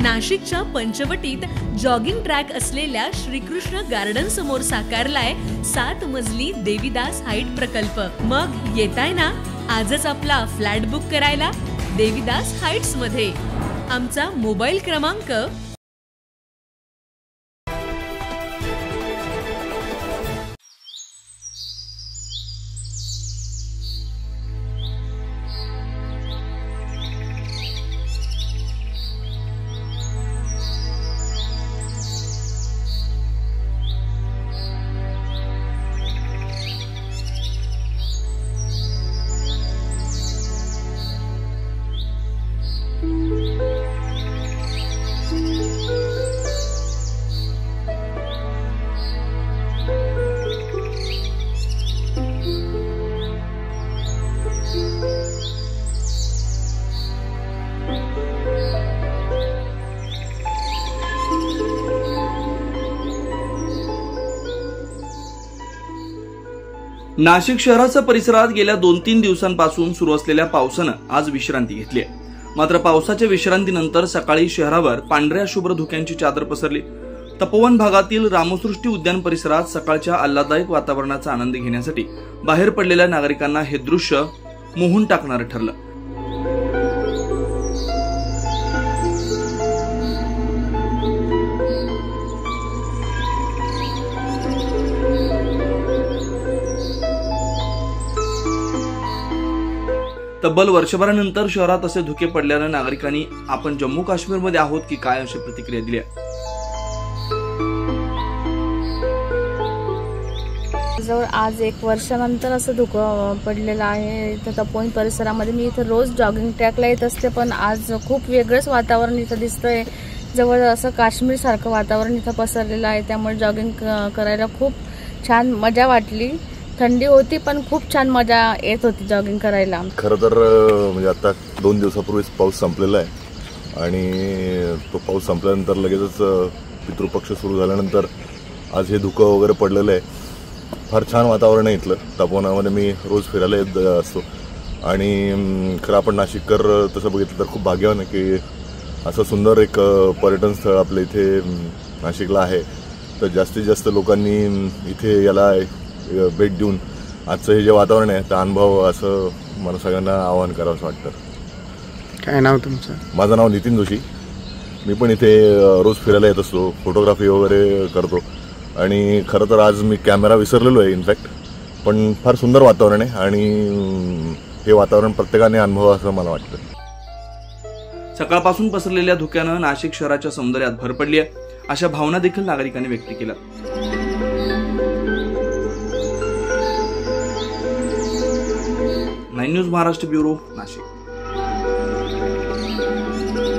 नाशिकच्या पंचवटीत jogging track असलेल्या Shrikrishna garden समोर साकारलाय 7 मजली देवीदास हाईट प्रकल्प। मग येताय ना आजच आपला फ्लॅट बुक करायला देवीदास हाईट्स मध्ये। आमचा मोबाईल क्रमांक नाशिक शहराच्या परिसरात गेल्या 2-3 दिवसांपासून सुरू असलेल्या पावसानं आज विश्रांती घेतली आहे। मात्र पावसाच्या विश्रांतीनंतर सकाळी शहरावर पांढऱ्या शुभ्र धुक्यांची चादर पसरली। तपोवन भागातील रामसृष्टी उद्यान परिसरात सकाळच्या आल्हाददायक वातावरणाचा आनंद घेण्यासाठी बाहेर पडलेल्या नागरिकांना हे दृश्य मोहून टाकणारं ठरलं। तब्बल वर्षभरानंतर शहरात असे धुके पडल्याने नागरिकांनी आपण जम्मू काश्मीरमध्ये आहोत की काय अशी प्रतिक्रिया दिली आहे। जवळ आज 1 वर्षानंतर असं धुकं पडलेलं आहे। इथं तपोवन परिसरामध्ये मी इथं रोज जॉगिंग ट्रॅकला येत असते, पण आज खूप वेगळंच वातावरण इथं दिसतंय। जवळ असं काश्मीर सारखं वातावरण इथं पसरलेलं आहे, त्यामुळे जॉगिंग करायला खूप छान मजा वाटली। थंडी होती पण खूप छान मजा येत होती जॉगिंग करायला। खरं तर म्हणजे आता 2 दिवसापूर्वीच पाऊस संपलेला आहे आणि तो पाऊस संपल्यानंतर लगेचच पितृपक्ष सुरू झाल्यानंतर आज हे धुकं वगैरे पडलेलं आहे। फार छान वातावरण आहे इथलं। तपोवनामध्ये मी रोज फिरायला येत असतो आणि खरं आपण नाशिककर तसं बघितलं तर खूप भाग्यवान आहे की असं सुंदर एक पर्यटन स्थळ आपल्या इथे नाशिकला आहे। तर जास्तीत जास्त लोकांनी इथे याला भेट देऊन आजचं हे जे वातावरण आहे त्या अनुभव असं मला सगळ्यांना आवाहन करावंसं वाटतं। काय नाव तुमचं? माझं नाव नितीन जोशी। मी पण इथे रोज फिरायला येत असतो, फोटोग्राफी वगैरे करतो आणि खरं तर आज मी कॅमेरा विसरलेलो आहे इनफॅक्ट, पण फार सुंदर वातावरण आहे आणि हे वातावरण प्रत्येकाने अनुभवावं असं मला वाटतं। सकाळपासून पसरलेल्या धुक्यानं नाशिक शहराच्या सौंदर्यात भर पडली आहे अशा भावना देखील नागरिकांनी व्यक्त केल्या। 9 न्यूज महाराष्ट्र ब्युरो नाशिक।